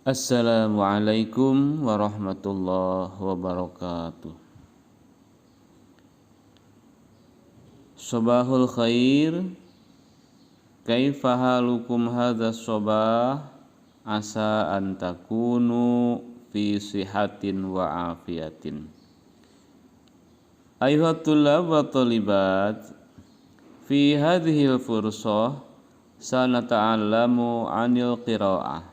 Assalamualaikum warahmatullahi wabarakatuh. Sobahul khair. Kaifa halukum hadza sobah? Asa an takunu fi sihatin wa afiyatin. Ayuhat tullab wa talibat, fi hadhil fursah sanata'allamu 'anil qiraa'ah.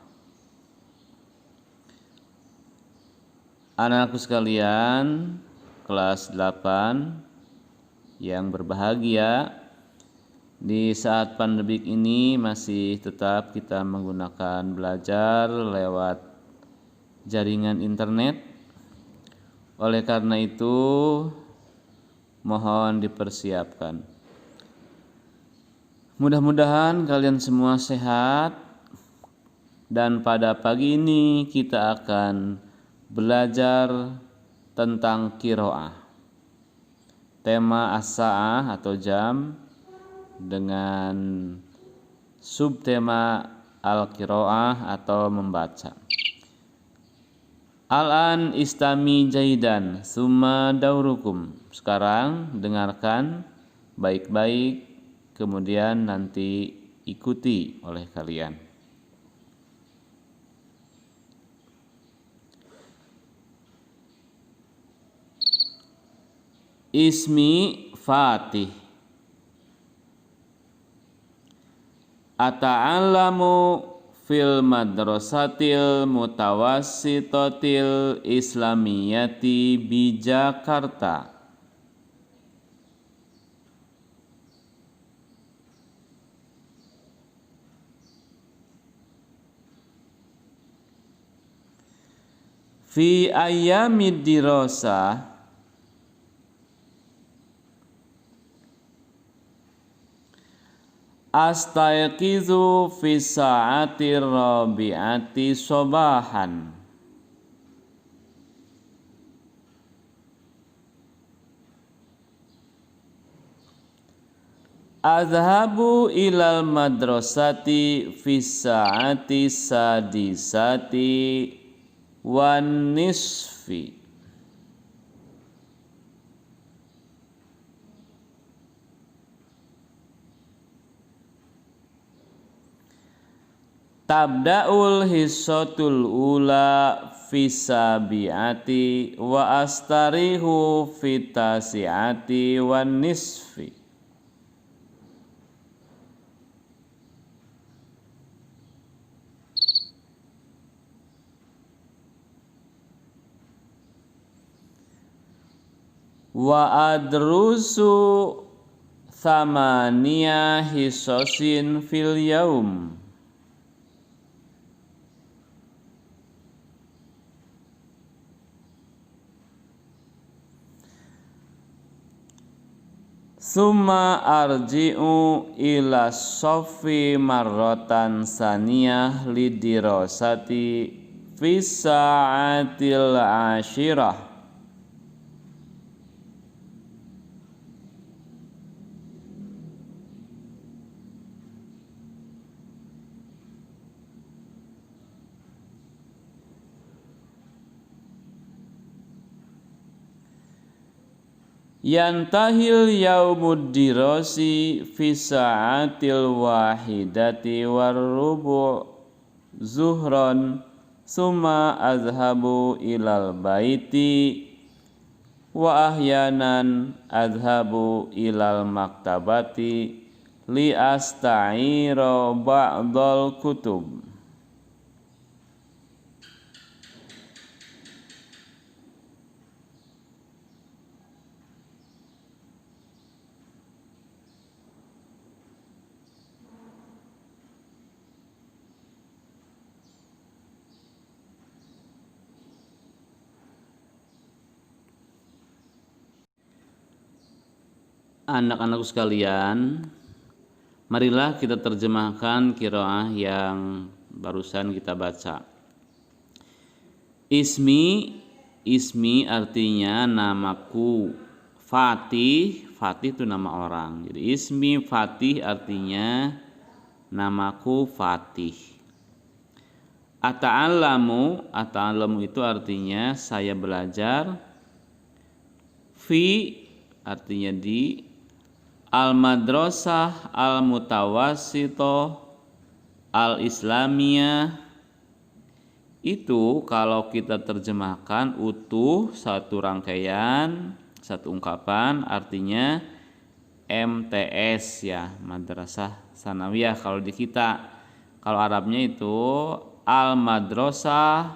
Anak-anakku sekalian, kelas 8 yang berbahagia, di saat pandemik ini masih tetap kita menggunakan belajar lewat jaringan internet. Oleh karena itu, mohon dipersiapkan. Mudah-mudahan kalian semua sehat, dan pada pagi ini kita akan belajar tentang qiraah. Tema as-sa'ah atau jam dengan subtema al-qiraah atau membaca. Al-an istami jaidan summa daurukum. Sekarang dengarkan baik-baik, kemudian nanti ikuti oleh kalian. Ismi Fatih. Ata'allamu fil madrasatil mutawassitotil islamiyati bi Jakarta. Fi ayyamid dirasah astayqizu fi sa'ati rabi'ati sobahan. Azhabu ilal madrasati fi sa'ati sadisati wan nisfi. Tabda'ul hissatul ula fi sabi'ati wa astarihu fi tasi'ati wan nisfi. Wa adrusu thamaniya hissosin fil yaum. Summa arji'u ila sofi marrotan saniyah lidirosati fi sa'atil ashirah. Yantahil yaumud dirasi fi sa'atil wahidati warrubu' zuhron. Summa azhabu ilal baiti wa ahyanan azhabu ilal maktabati li asta'ira ba'dal kutub. Anak-anakku sekalian, marilah kita terjemahkan qiraah yang barusan kita baca. Ismi artinya namaku. Fatih itu nama orang. Jadi ismi Fatih artinya namaku Fatih. Ata'allamu itu artinya saya belajar. Fi artinya di. Al-madrasah al-mutawassithah al-islamiyah itu kalau kita terjemahkan utuh satu rangkaian, satu ungkapan artinya MTS ya, Madrasah Sanawiyah kalau di kita. Kalau Arabnya itu Al-Madrasah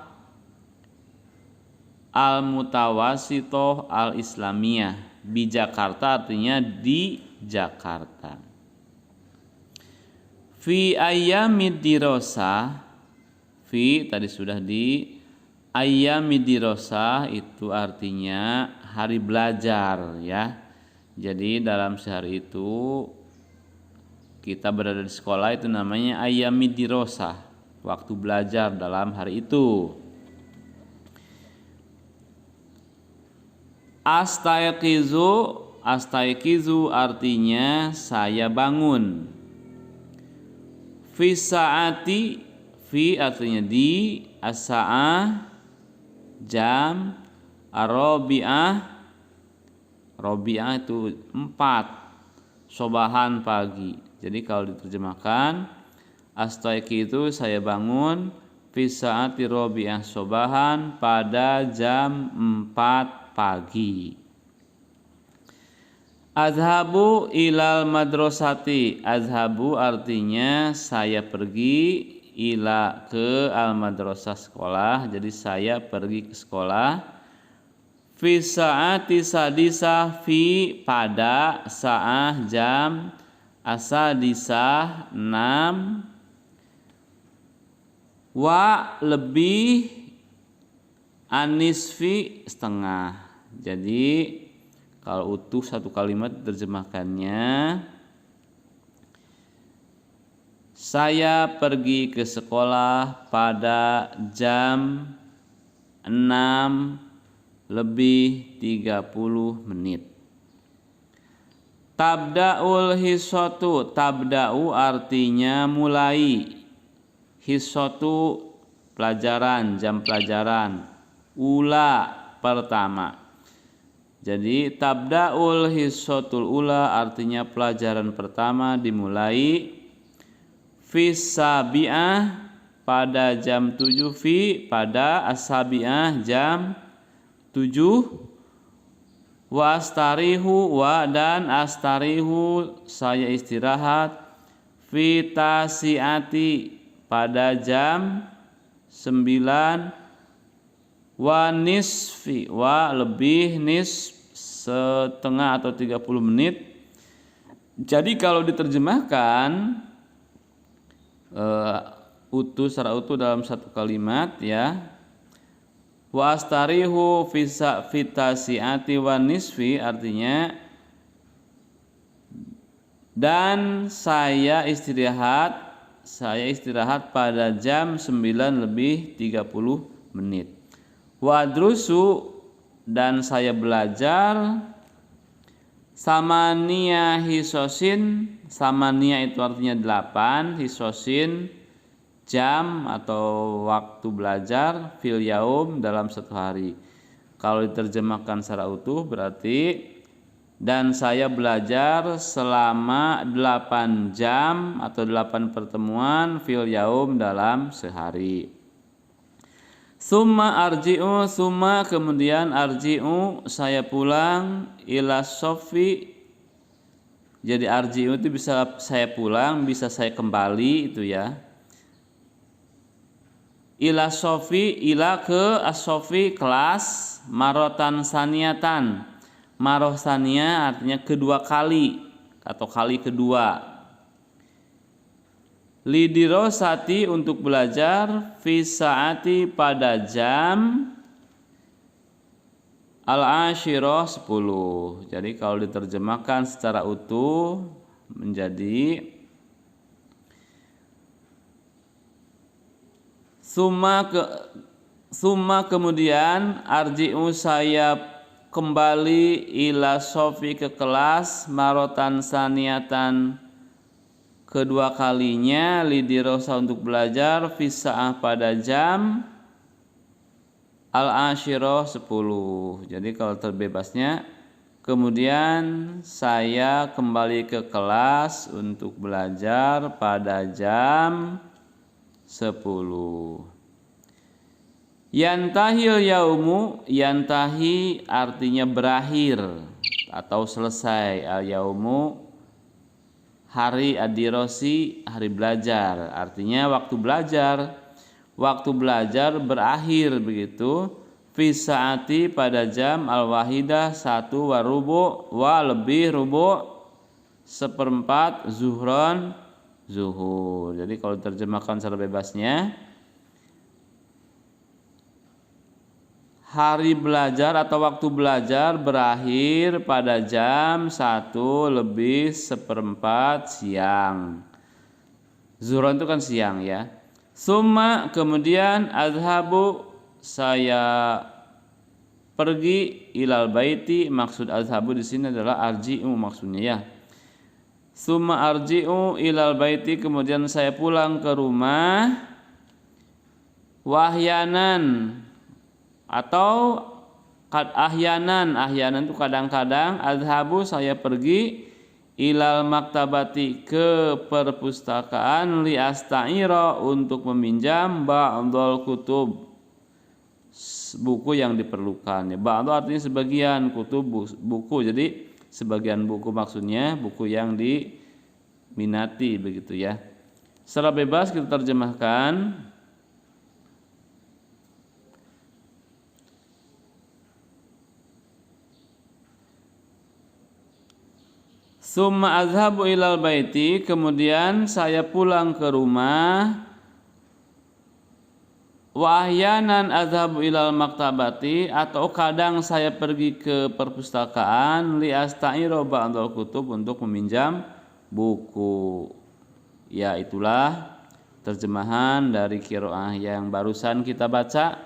Al-Mutawassithah Al-Islamiyah. Di Jakarta artinya di Jakarta. Fi ayyamid dirasah, fi tadi sudah di. Ayyamid dirasah itu artinya hari belajar ya. Jadi dalam sehari itu kita berada di sekolah itu namanya ayyamid dirasah, waktu belajar dalam hari itu. Astayqizu artinya saya bangun. Fi saati, fi artinya di, as-sa'ah jam, ar-rabi'ah itu 4, sobahan pagi. Jadi kalau diterjemahkan astayqizu saya bangun, fi saati rabi'ah sobahan pada jam 4 pagi. Azhabu ilal madrasati. Azhabu artinya saya pergi, ila ke al madrasah sekolah. Jadi saya pergi ke sekolah. Fi saati sadisah, fi pada saah jam, asadisah 6, wa lebih, anisfi setengah. Jadi kalau utuh satu kalimat terjemahkannya, saya pergi ke sekolah pada jam 6:30. Tabda'ul hissatu, tabda'u artinya mulai, hissatu pelajaran, jam pelajaran, ula pertama. Jadi tabda'ul hissatul ula artinya pelajaran pertama dimulai. Fis sabi'ah pada jam 7, fi pada as-sabi'ah jam 7. Wa astarihu, wa dan astarihu saya istirahat. Fi tasi'ati pada jam 9. Wa nisfi, wa lebih, nisf setengah atau 30 menit. Jadi kalau diterjemahkan utuh secara utuh dalam satu kalimat ya, wa astarihu fitasiati wa nisfi artinya dan saya istirahat pada jam 9:30 menit. Wa drusu dan saya belajar samania hisosin. Samania itu artinya 8, hisosin jam atau waktu belajar, fil yaum dalam satu hari. Kalau diterjemahkan secara utuh berarti dan saya belajar selama 8 jam atau 8 pertemuan, fil yaum dalam sehari. Summa arji'u, summa kemudian arji'u saya pulang, ila sofi. Jadi arji'u itu bisa saya pulang, bisa saya kembali itu ya. Ila sofi, ila ke as-sofi kelas, marotan saniatan. Maroh sania artinya kedua kali atau kali kedua. Lidirosati untuk belajar, fi saati pada jam al-ashirah 10. Jadi kalau diterjemahkan secara utuh menjadi summa kemudian arji'u saya kembali ila sofi ke kelas, marotan saniatan kedua kalinya lidirosa untuk belajar fisa'ah pada jam al-asyirah 10. Jadi kalau terbebasnya kemudian saya kembali ke kelas untuk belajar pada jam 10. Yantahil yaumu, yantahi artinya berakhir atau selesai. Al yaumu hari adirosi, hari belajar. Artinya waktu belajar berakhir begitu. Fi saati pada jam al wahidah 1 wa rubu wa lebih rubu 1/4 zuhron zuhur. Jadi kalau terjemahkan secara bebasnya, hari belajar atau waktu belajar berakhir pada jam 1 lebih 1/4 siang. Zuhron itu kan siang ya. Summa kemudian azhabu saya pergi ilal baiti, maksud azhabu di sini adalah arji'u maksudnya ya. Summa arji'u ilal baiti kemudian saya pulang ke rumah. Wahyanan atau ahyanan itu kadang-kadang azhabu saya pergi ilal maktabati ke perpustakaan li asta'ira untuk meminjam ba'dul kutub buku yang diperlukan. Ba'du artinya sebagian, kutub buku. Jadi sebagian buku maksudnya buku yang diminati begitu ya. Secara bebas kita terjemahkan. Summa azhabu ilal baiti kemudian saya pulang ke rumah. Wa ahyanan azhabu ilal maktabati atau kadang saya pergi ke perpustakaan li asta'iro ba'dul kutub untuk meminjam buku. Ya itulah terjemahan dari qiraah yang barusan kita baca.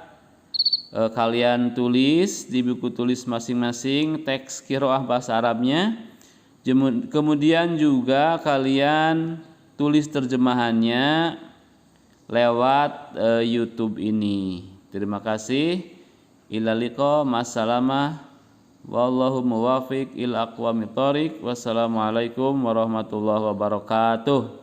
Kalian tulis di buku tulis masing-masing teks qiraah bahasa Arabnya. Kemudian juga kalian tulis terjemahannya lewat YouTube ini. Terima kasih. Ila liqa, masalamah. Wallahu muwafiq ila aqwamit thoriq. Wassalamualaikum warahmatullahi wabarakatuh.